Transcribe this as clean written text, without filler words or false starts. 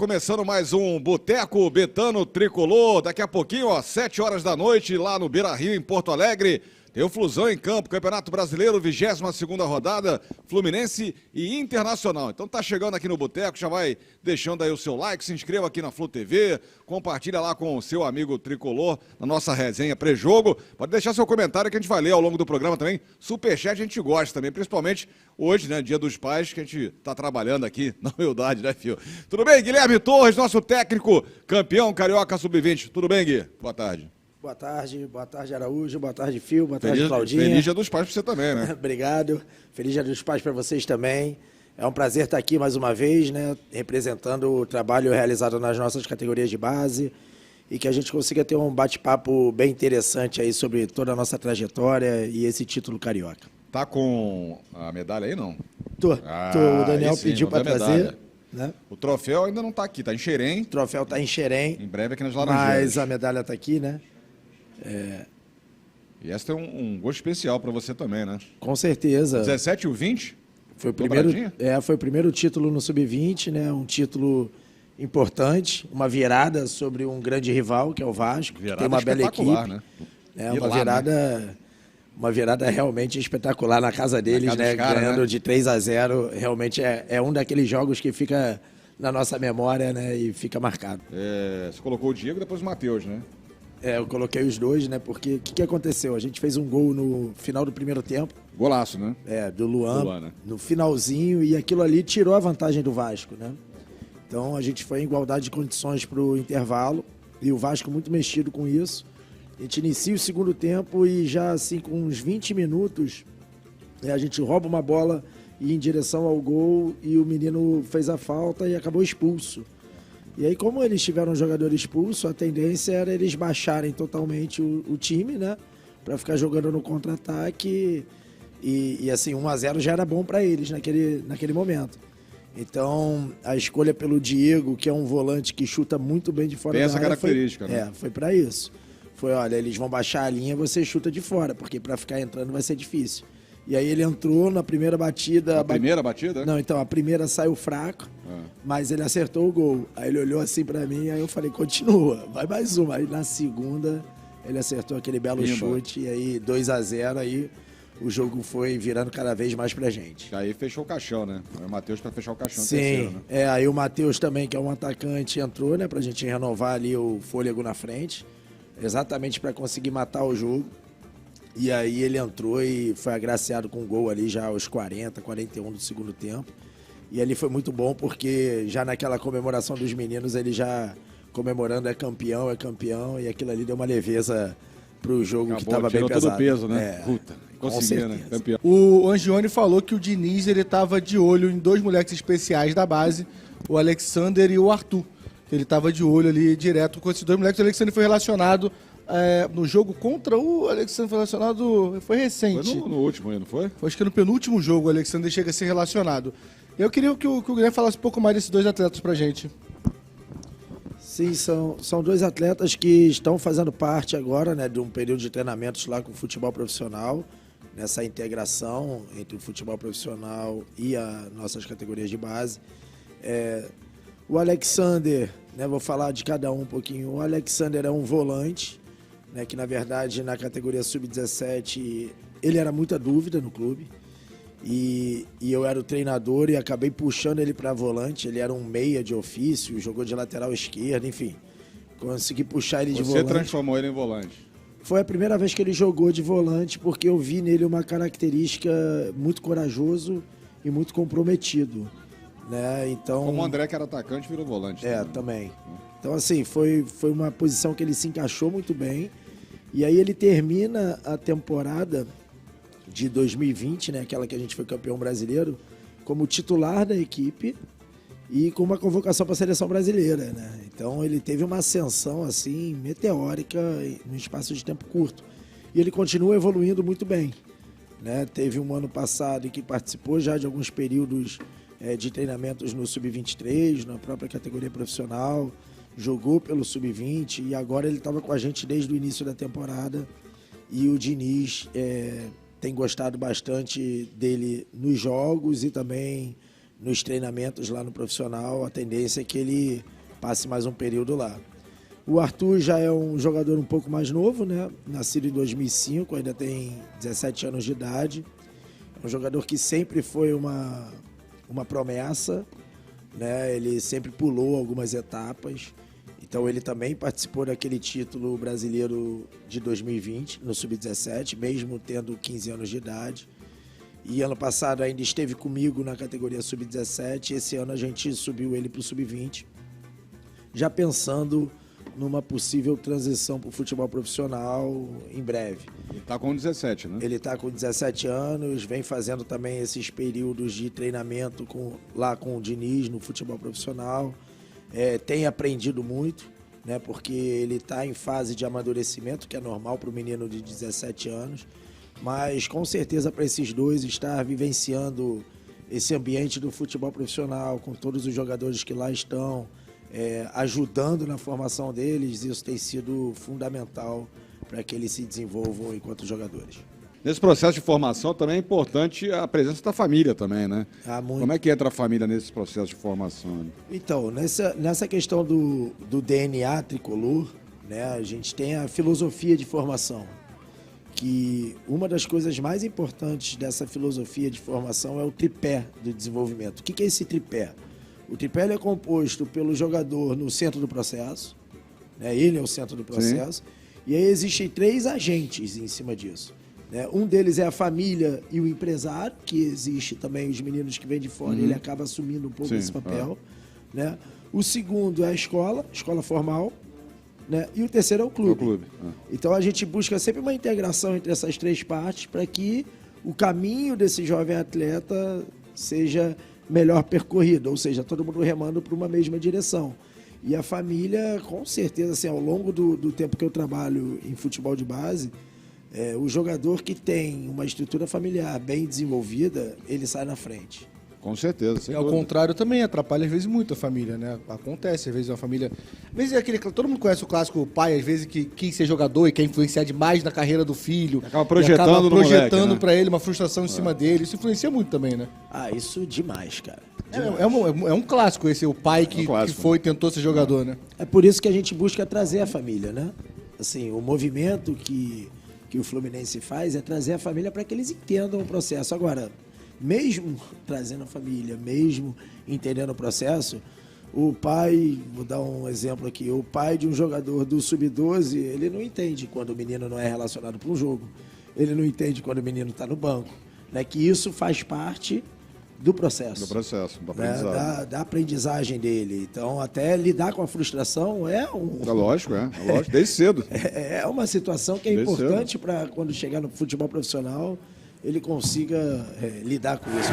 começando mais um Boteco Betano Tricolor. Daqui a pouquinho, ó, 7 horas da noite, lá no Beira-Rio, em Porto Alegre. Tem o Flusão em campo, Campeonato Brasileiro, 22ª rodada, Fluminense e Internacional. Então tá chegando aqui no Boteco, já vai deixando aí o seu like, se inscreva aqui na Flu TV, compartilha lá com o seu amigo Tricolor, na nossa resenha pré-jogo. Pode deixar seu comentário que a gente vai ler ao longo do programa também. Superchat a gente gosta também, principalmente hoje, né, Dia dos Pais, que a gente tá trabalhando aqui, na humildade, né, Fio? Tudo bem, Guilherme Torres, nosso técnico, campeão carioca sub-20. Tudo bem, Gui? Boa tarde. Boa tarde Araújo, boa tarde Fio, boa tarde Claudinha. Feliz Dia dos Pais para você também, né? Obrigado, feliz Dia dos Pais para vocês também. É um prazer estar aqui mais uma vez, né, representando o trabalho realizado nas nossas categorias de base e que a gente consiga ter um bate-papo bem interessante aí sobre toda a nossa trajetória e esse título carioca. Tá com a medalha aí, não? Tô. O Daniel pediu para trazer. Né? O troféu ainda não tá aqui, tá em Xerém. O troféu tá em Xerém. Em breve aqui nas Laranjeiras. Mas a medalha tá aqui, né? E essa tem um gosto especial para você também, né? Com certeza. 17 e o 20? Foi o primeiro título no Sub-20, né? Um título importante, uma virada sobre um grande rival, que é o Vasco. Virada tem uma bela equipe. Né? É uma virada realmente espetacular na casa deles, né? Ganhando, né? De 3-0. Realmente é um daqueles jogos que fica na nossa memória, né? E fica marcado. Você colocou o Diego e depois o Matheus, né? Eu coloquei os dois, né? Porque o que aconteceu? A gente fez um gol no final do primeiro tempo. Golaço, né? Do Luan, né? No finalzinho, e aquilo ali tirou a vantagem do Vasco, né? Então a gente foi em igualdade de condições para o intervalo, e o Vasco muito mexido com isso. A gente inicia o segundo tempo e já assim com uns 20 minutos, a gente rouba uma bola e em direção ao gol, e o menino fez a falta e acabou expulso. E aí, como eles tiveram um jogador expulso, a tendência era eles baixarem totalmente o time, né? Para ficar jogando no contra-ataque. E assim, 1-0 já era bom para eles naquele momento. Então, a escolha pelo Diego, que é um volante que chuta muito bem de fora da área. Tem essa característica, né? Foi para isso. Foi, olha, eles vão baixar a linha, você chuta de fora, porque para ficar entrando vai ser difícil. E aí ele entrou na primeira batida. A primeira batida? Não, então, a primeira saiu fraco, mas ele acertou o gol. Aí ele olhou assim pra mim, aí eu falei, continua, vai mais uma. Aí na segunda, ele acertou aquele belo chute, e aí 2-0, aí o jogo foi virando cada vez mais pra gente. Aí fechou o caixão, né? Foi o Matheus pra fechar o caixão. Sim, terceiro, né? Aí o Matheus também, que é um atacante, entrou, né, pra gente renovar ali o fôlego na frente, exatamente pra conseguir matar o jogo. E aí ele entrou e foi agraciado com um gol ali já aos 40, 41 do segundo tempo. E ali foi muito bom porque já naquela comemoração dos meninos, ele já comemorando é campeão, e aquilo ali deu uma leveza pro jogo. Acabou, que estava bem pesado. Todo o peso, né? Puta, conseguiu, né? Campeão. O Angione falou que o Diniz, ele estava de olho em dois moleques especiais da base, o Alexander e o Arthur. Ele estava de olho ali direto com esses dois moleques. O Alexander foi relacionado no jogo contra o Alexandre, foi relacionado, foi recente. Foi no último aí, não foi? Acho que no penúltimo jogo o Alexandre chega a ser relacionado. Eu queria que o Guilherme falasse um pouco mais desses dois atletas pra gente. Sim, são dois atletas que estão fazendo parte agora, né, de um período de treinamentos lá com o futebol profissional, nessa integração entre o futebol profissional e as nossas categorias de base. O Alexander, né, vou falar de cada um pouquinho. O Alexander é um volante, né, que na verdade na categoria sub-17 ele era muita dúvida no clube, e eu era o treinador e acabei puxando ele para volante. Ele era um meia de ofício, jogou de lateral esquerdo, enfim, consegui puxar ele de volante. Você transformou ele em volante? Foi a primeira vez que ele jogou de volante, porque eu vi nele uma característica muito corajoso e muito comprometido, né? Então, como o André, que era atacante, virou volante. Também. Então, assim, foi uma posição que ele se encaixou muito bem. E aí ele termina a temporada de 2020, né, aquela que a gente foi campeão brasileiro, como titular da equipe e com uma convocação para a seleção brasileira, né? Então ele teve uma ascensão assim meteórica num espaço de tempo curto. E ele continua evoluindo muito bem, né? Teve um ano passado em que participou já de alguns períodos de treinamentos no Sub-23, na própria categoria profissional, jogou pelo Sub-20 e agora ele estava com a gente desde o início da temporada. E o Diniz tem gostado bastante dele nos jogos e também nos treinamentos lá no profissional. A tendência é que ele passe mais um período lá. O Arthur já é um jogador um pouco mais novo, né? Nascido em 2005, ainda tem 17 anos de idade. É um jogador que sempre foi uma promessa, né? Ele sempre pulou algumas etapas. Então ele também participou daquele título brasileiro de 2020, no Sub-17, mesmo tendo 15 anos de idade. E ano passado ainda esteve comigo na categoria Sub-17. Esse ano a gente subiu ele para o Sub-20, já pensando numa possível transição para o futebol profissional em breve. Ele está com 17, né? Ele está com 17 anos, vem fazendo também esses períodos de treinamento lá com o Diniz no futebol profissional. Tem aprendido muito, né, porque ele está em fase de amadurecimento, que é normal para o menino de 17 anos, mas com certeza para esses dois estar vivenciando esse ambiente do futebol profissional, com todos os jogadores que lá estão, ajudando na formação deles, isso tem sido fundamental para que eles se desenvolvam enquanto jogadores. Nesse processo de formação também é importante a presença da família também, né? Muito. Como é que entra a família nesse processo de formação? Então, nessa questão do DNA tricolor, né, a gente tem a filosofia de formação, que uma das coisas mais importantes dessa filosofia de formação é o tripé do desenvolvimento. O que é esse tripé? O tripé ele é composto pelo jogador no centro do processo, né, ele é o centro do processo, e aí existem 3 agentes em cima disso. Um deles é a família e o empresário, que existe também os meninos que vêm de fora, ele acaba assumindo um pouco esse papel. Né? O segundo é a escola formal, né? E o terceiro é o clube. Então a gente busca sempre uma integração entre essas 3 partes para que o caminho desse jovem atleta seja melhor percorrido, ou seja, todo mundo remando para uma mesma direção. E a família, com certeza, assim, ao longo do tempo que eu trabalho em futebol de base, o jogador que tem uma estrutura familiar bem desenvolvida, ele sai na frente. Com certeza. Sem Ao dúvida. contrário também, atrapalha às vezes muito a família, né? Acontece, às vezes uma família... Às vezes é aquele... Todo mundo conhece o clássico pai, às vezes, que quis ser jogador e quer influenciar demais na carreira do filho. Acaba projetando no projetando moleque, né? pra ele uma frustração em cima dele. Isso influencia muito também, né? Ah, isso demais, cara. É um clássico esse, o pai que foi e tentou ser jogador, né? É por isso que a gente busca trazer a família, né? Assim, o movimento que o Fluminense faz é trazer a família para que eles entendam o processo. Agora, mesmo trazendo a família, mesmo entendendo o processo, o pai, vou dar um exemplo aqui, o pai de um jogador do Sub-12, ele não entende quando o menino não é relacionado para um jogo, ele não entende quando o menino está no banco, né? Que isso faz parte do processo. Do aprendizado. Né? Da aprendizagem dele. Então, até lidar com a frustração É lógico, desde cedo. É uma situação que é Desde importante para quando chegar no futebol profissional, ele consiga lidar com isso.